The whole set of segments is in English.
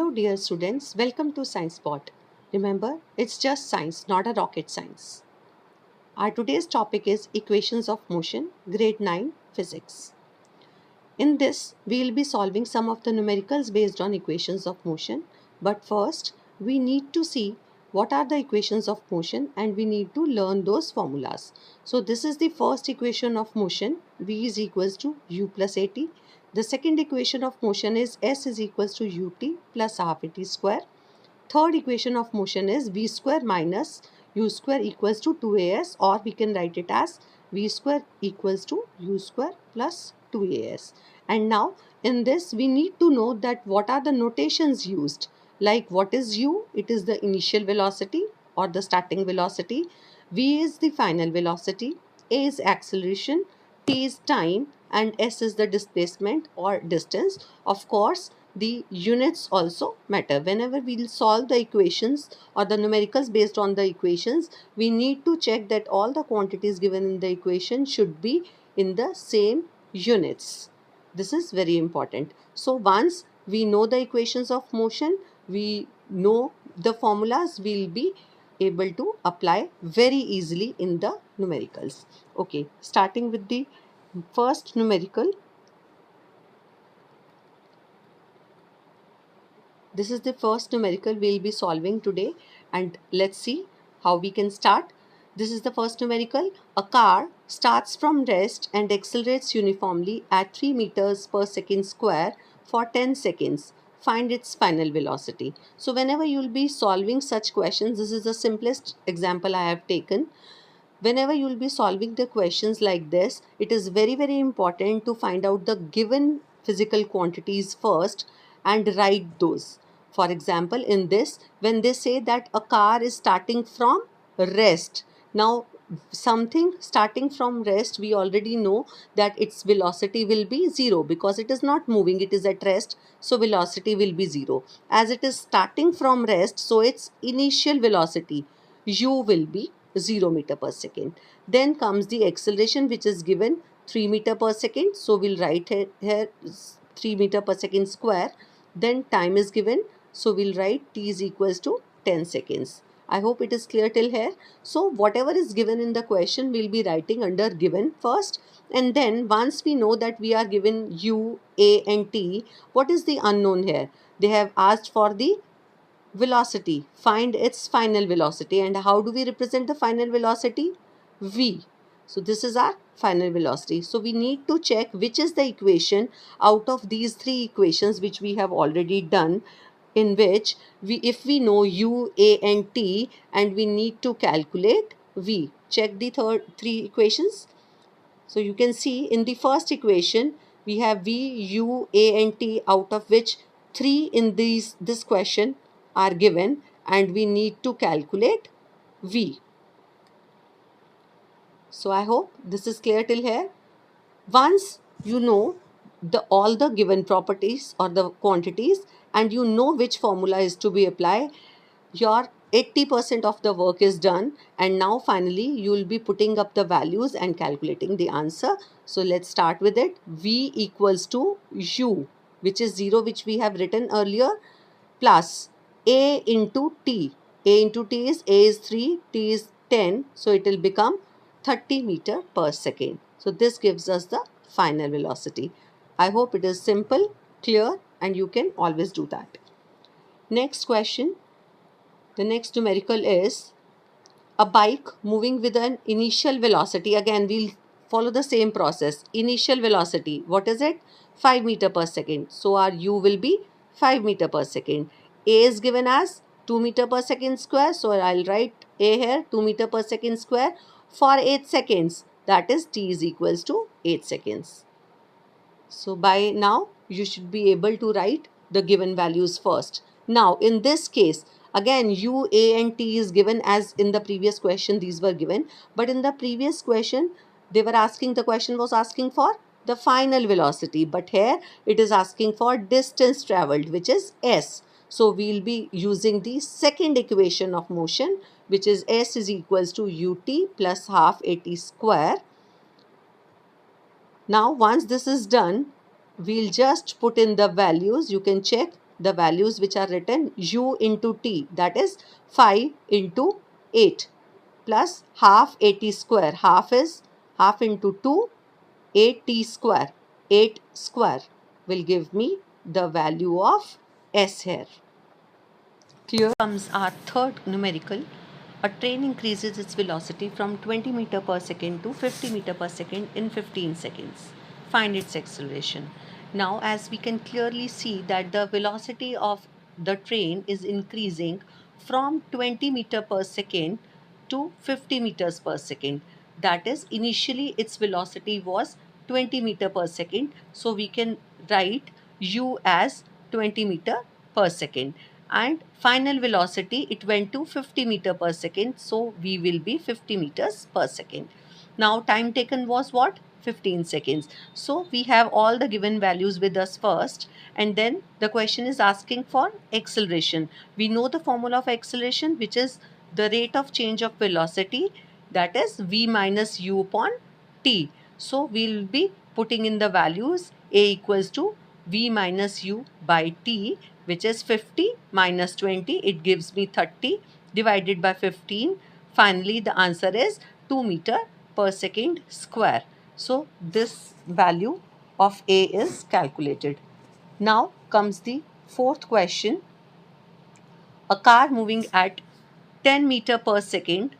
Hello dear students, welcome to Science Spot. Remember, it's just science, not a rocket science. Our today's topic is Equations of Motion, Grade 9 Physics. In this, we will be solving some of the numericals based on equations of motion. But first, we need to see what are the equations of motion and we need to learn those formulas. So this is the first equation of motion, V is equals to U plus AT. The second equation of motion is S is equals to UT plus half AT square. Third equation of motion is V square minus U square equals to 2AS, or we can write it as V square equals to U square plus 2AS. And now in this we need to know that what are the notations used. Like what is U? It is the initial velocity or the starting velocity. V is the final velocity. A is acceleration. T is time and S is the displacement or distance. Of course, the units also matter. Whenever we'll solve the equations or the numericals based on the equations, we need to check that all the quantities given in the equation should be in the same units. This is very important. So once we know the equations of motion, we know the formulas, we'll be able to apply very easily in the numericals. Okay, starting with the first numerical. This is the first numerical we'll be solving today, and let's see how we can start. This is the first numerical. A car starts from rest and accelerates uniformly at 3 meters per second square for 10 seconds. Find its final velocity. So whenever you'll be solving such questions, this is the simplest example I have taken. Whenever you will be solving the questions like this, it is very important to find out the given physical quantities first and write those. For example, in this, when they say that a car is starting from rest, now something starting from rest, we already know that its velocity will be zero because it is not moving, it is at rest, so velocity will be zero. As it is starting from rest, so its initial velocity u will be 0 meter per second. Then comes the acceleration, which is given 3 meter per second. So we'll write here 3 meter per second square. Then time is given. So we'll write t is equals to 10 seconds. I hope it is clear till here. So whatever is given in the question, we'll be writing under given first. And then once we know that we are given u, a and t, what is the unknown here? They have asked for the velocity. Find its final velocity. And how do we represent the final velocity? V. So this is our final velocity. So we need to check which is the equation out of these three equations which we have already done, in which if we know u, a and t and we need to calculate v. Check the three equations. So you can see in the first equation we have v, u, a and t, out of which 3 in this question are given and we need to calculate v. So I hope this is clear till here. Once you know all the given properties or the quantities and you know which formula is to be applied, your 80% of the work is done, and now finally you will be putting up the values and calculating the answer. So let's start with it. V equals to u, which is 0, which we have written earlier, plus a into t. A into t is, a is 3, t is 10, so it will become 30 meter per second. So this gives us the final velocity. I hope it is simple, clear, and you can always do that. Next question. The next numerical is a bike moving with an initial velocity. Again, we'll follow the same process. Initial velocity, what is it? 5 meter per second. So our u will be 5 meter per second. A is given as 2 meter per second square. So I'll write A here, 2 meter per second square for 8 seconds. That is t is equals to 8 seconds. So by now you should be able to write the given values first. Now in this case, again u, a and t is given as in the previous question these were given. But in the previous question the question was asking for the final velocity. But here it is asking for distance traveled, which is s. So we'll be using the second equation of motion, which is s is equals to ut plus half at square. Now once this is done, we'll just put in the values. You can check the values which are written u into t, that is 5 into 8 plus half 80 square. Half is half into 2, 8t square. 8 square will give me the value of s here. Here comes our third numerical. A train increases its velocity from 20 meter per second to 50 meter per second in 15 seconds. Find its acceleration. Now, as we can clearly see that the velocity of the train is increasing from 20 meter per second to 50 meters per second. That is, initially its velocity was 20 meter per second. So we can write u as 20 meter per second, and final velocity it went to 50 meter per second, so we will be 50 meters per second. Now time taken was what? 15 seconds. So we have all the given values with us first, and then the question is asking for acceleration. We know the formula of acceleration, which is the rate of change of velocity, that is v minus u upon t. So we'll be putting in the values. A equals to v minus u by t, which is 50 minus 20, it gives me 30 divided by 15. Finally, the answer is 2 meter per second square. So this value of A is calculated. Now comes the fourth question. A car moving at 10 meter per second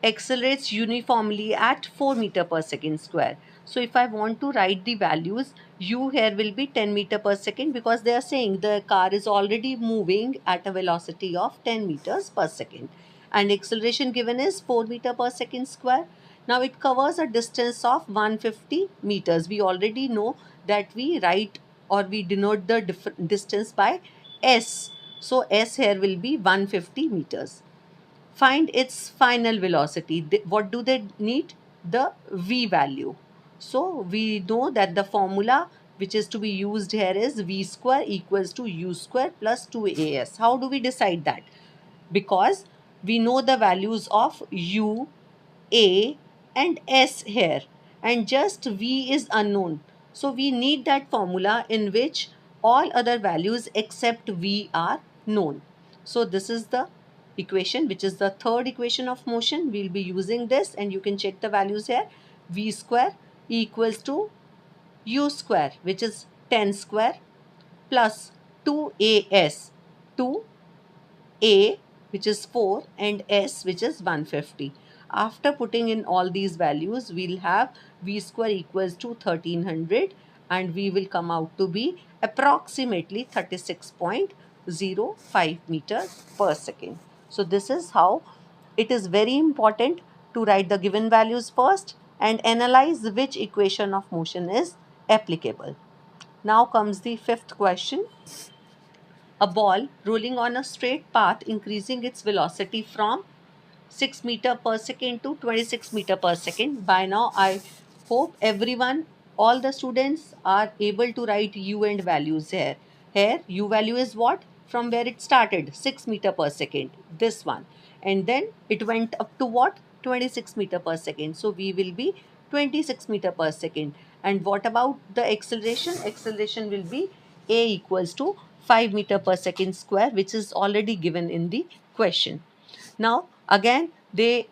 accelerates uniformly at 4 meter per second square. So if I want to write the values, u here will be 10 meter per second, because they are saying the car is already moving at a velocity of 10 meters per second, and acceleration given is 4 meter per second square. Now it covers a distance of 150 meters. We already know that we write or we denote the distance by s. So s here will be 150 meters. Find its final velocity. What do they need? The v value. So we know that the formula which is to be used here is v square equals to u square plus 2as. How do we decide that? Because we know the values of u, a and s here, and just v is unknown. So we need that formula in which all other values except v are known. So this is the equation, which is the third equation of motion. We'll be using this, and you can check the values here. V square equals to u square, which is 10 square, plus 2as, 2 a, which is 4, and s, which is 150. After putting in all these values, we'll have v square equals to 1300, and we will come out to be approximately 36.05 meters per second. So this is how it is very important to write the given values first and analyze which equation of motion is applicable. Now comes the fifth question. A ball rolling on a straight path increasing its velocity from 6 meter per second to 26 meter per second. By now, I hope everyone, all the students are able to write u and values here. Here, u value is what? From where it started, 6 meter per second, this one. And then it went up to what? 26 meter per second. So we will be 26 meter per second. And what about the acceleration? Acceleration will be a equals to 5 meter per second square, which is already given in the question. Now, again, they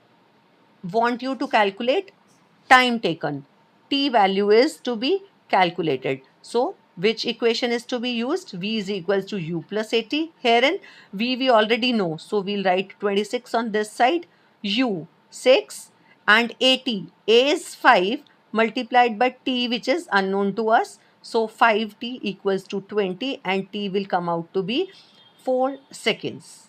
want you to calculate time taken. T value is to be calculated. So, which equation is to be used? V is equals to u plus 80. Herein, V we already know. So, we'll write 26 on this side, u 6, and 80. A is 5 multiplied by T, which is unknown to us. So, 5T equals to 20, and T will come out to be 4 seconds.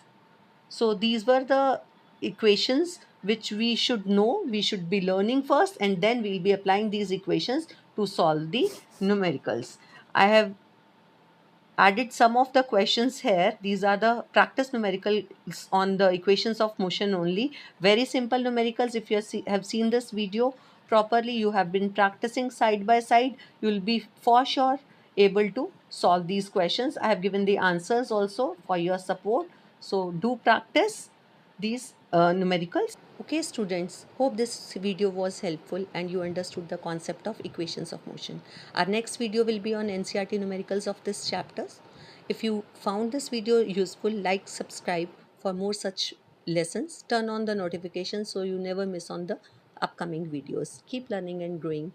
So these were the equations which we should know, we should be learning first, and then we'll be applying these equations to solve the numericals. I have added some of the questions here. These are the practice numericals on the equations of motion only. Very simple numericals. If you have seen this video properly, you have been practicing side by side, you will be for sure able to solve these questions. I have given the answers also for your support. So do practice these numericals. Okay students, hope this video was helpful and you understood the concept of equations of motion. Our next video will be on NCERT numericals of this chapters. If you found this video useful, like, subscribe for more such lessons. Turn on the notifications so you never miss on the upcoming videos. Keep learning and growing.